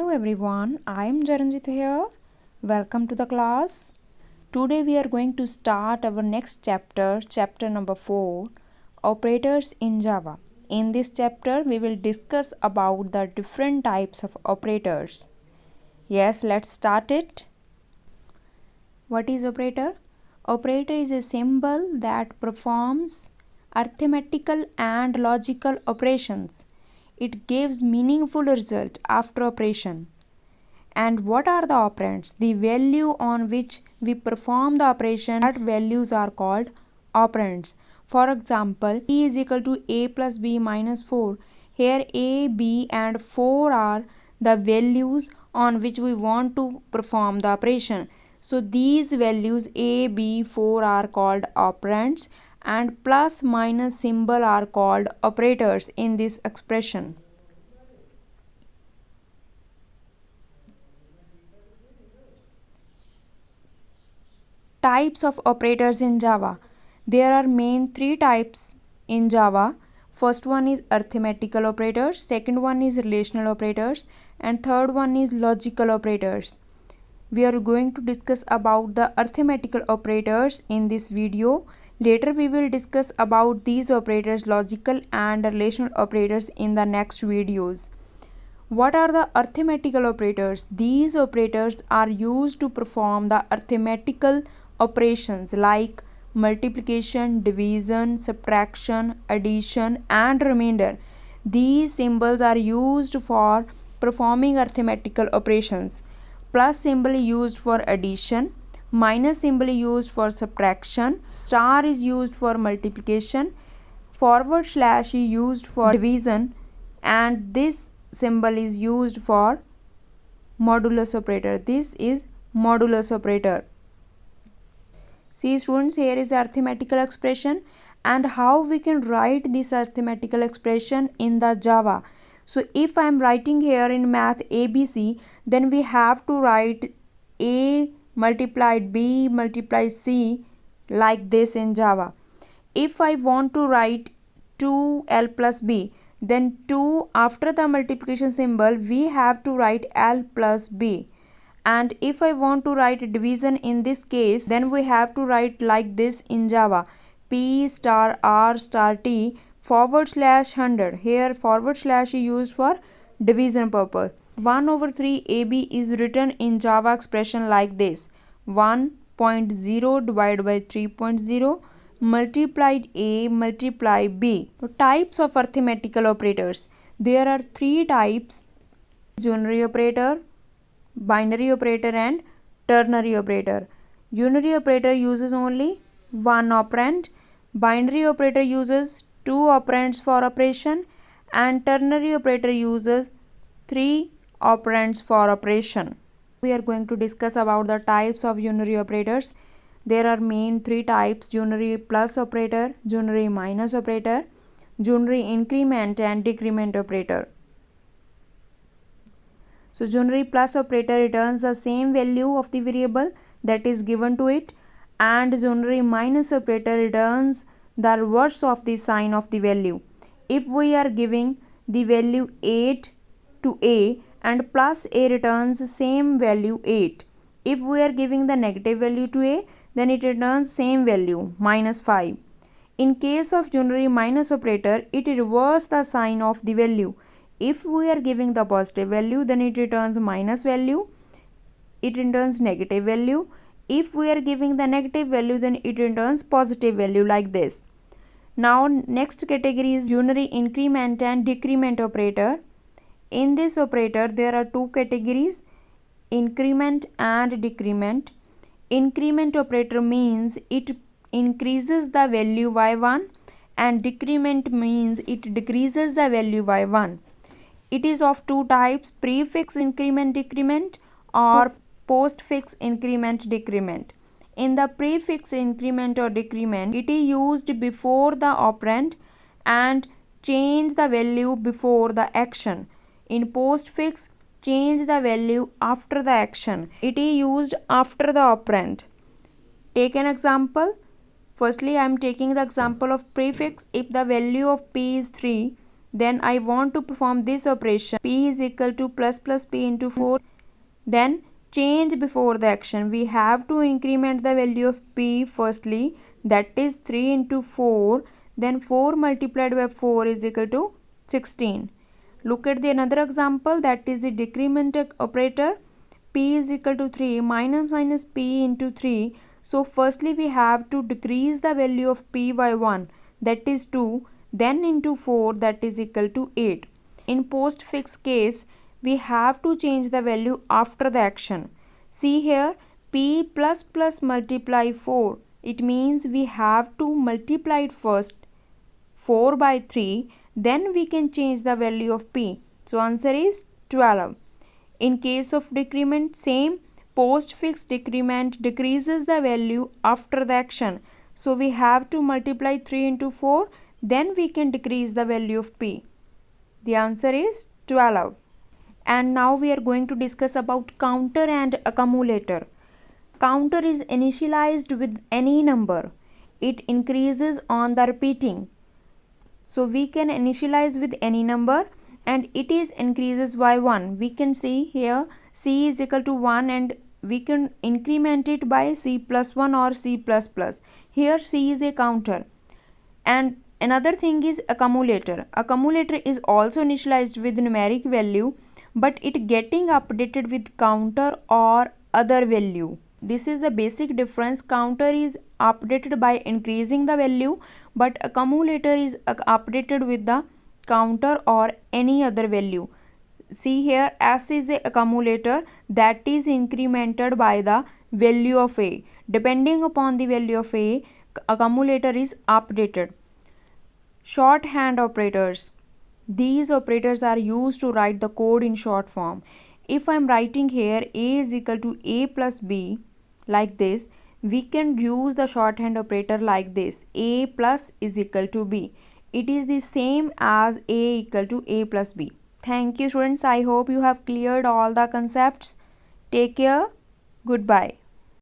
Hello everyone, I am Jaranjit here. Welcome to the class. Today we are going to start our next chapter, chapter number 4, operators in Java. In this chapter we will discuss about the different types of operators. Yes, let's start it. What is operator? Operator is a symbol that performs arithmetical and logical operations. It gives meaningful result after operation. And what are the operands? The value on which we perform the operation, that values are called operands. For example, e is equal to a plus b minus 4. Here a, b and 4 are the values on which we want to perform the operation. So these values a, b, 4 are called operands, and plus minus symbol are called operators in this expression. Types of operators in Java. There are main three types in Java. First one is arithmetical operators, second one is relational operators, and third one is logical operators. We are going to discuss about the arithmetical operators in this video. Later we will discuss about these operators, logical and relational operators, in the next videos. What are the arithmetical operators? These operators are used to perform the arithmetical operations like multiplication, division, subtraction, addition and remainder. These symbols are used for performing arithmetical operations. Plus symbol used for addition, minus symbol used for subtraction, star is used for multiplication, forward slash is used for division, and this symbol is used for modulus operator. This is modulus operator. See students, here is arithmetical expression and how we can write this arithmetical expression in the Java. So if I am writing here in math ABC, then we have to write A multiplied B multiplied C like this in Java. If I want to write 2L plus B, then 2 after the multiplication symbol we have to write L plus B. And if I want to write division in this case, then we have to write like this in Java: P star R star T forward slash 100. Here forward slash is used for division purpose. 1 over 3 AB is written in Java expression like this: 1.0 divided by 3.0 multiplied A multiply B. So types of arithmetical operators. There are three types: unary operator, binary operator and ternary operator. Unary operator uses only one operand, binary operator uses two operands for operation, and ternary operator uses three operands for operation. We are going to discuss about the types of unary operators. There are main three types: unary plus operator, unary minus operator, unary increment and decrement operator. So unary plus operator returns the same value of the variable that is given to it, and unary minus operator returns the reverse of the sign of the value. If we are giving the value 8 to A and plus A returns same value 8. If we are giving the negative value to A, then it returns same value minus 5. In case of unary minus operator, it reverses the sign of the value. If we are giving the positive value, then it returns minus value, it returns negative value. If we are giving the negative value, then it returns positive value like this. Now next category is unary increment and decrement operator. In this operator there are two categories: increment and decrement. Increment operator means it increases the value by 1, and decrement means it decreases the value by 1. It is of two types: prefix increment decrement or postfix increment decrement. In the prefix increment or decrement, it is used before the operand and change the value before the action. In postfix, change the value after the action. It is used after the operand. Take an example. Firstly, I am taking the example of prefix. If the value of P is 3, then I want to perform this operation, p is equal to plus p into 4. Then change before the action. We have to increment the value of p firstly, that is 3 into 4. Then 4 multiplied by 4 is equal to 16. Look at the another example, that is the decrement operator. P is equal to 3 minus p into 3. So firstly we have to decrease the value of p by 1, that is 2, then into 4, that is equal to 8. In postfix case, we have to change the value after the action. See here, p plus multiply 4. It means we have to multiply it first, 4 by 3, then we can change the value of p. So answer is 12. In case of decrement, same, postfix decrement decreases the value after the action. So we have to multiply 3 into 4, then we can decrease the value of p. The answer is 12. And now we are going to discuss about counter and accumulator. Counter is initialized with any number. It increases on the repeating. So we can initialize with any number and it is increases by 1. We can see here c is equal to 1 and we can increment it by c plus 1 or c plus plus. Here c is a counter. And another thing is accumulator. Accumulator is also initialized with numeric value, but it getting updated with counter or other value. This is the basic difference. Counter is updated by increasing the value, but accumulator is updated with the counter or any other value. See here, S is a accumulator that is incremented by the value of A. Depending upon the value of A, accumulator is updated. Shorthand operators. These operators are used to write the code in short form. If I am writing here A is equal to A plus B like this, we can use the shorthand operator like this. A plus is equal to B. It is the same as A equal to A plus B. Thank you students. I hope you have cleared all the concepts. Take care. Goodbye.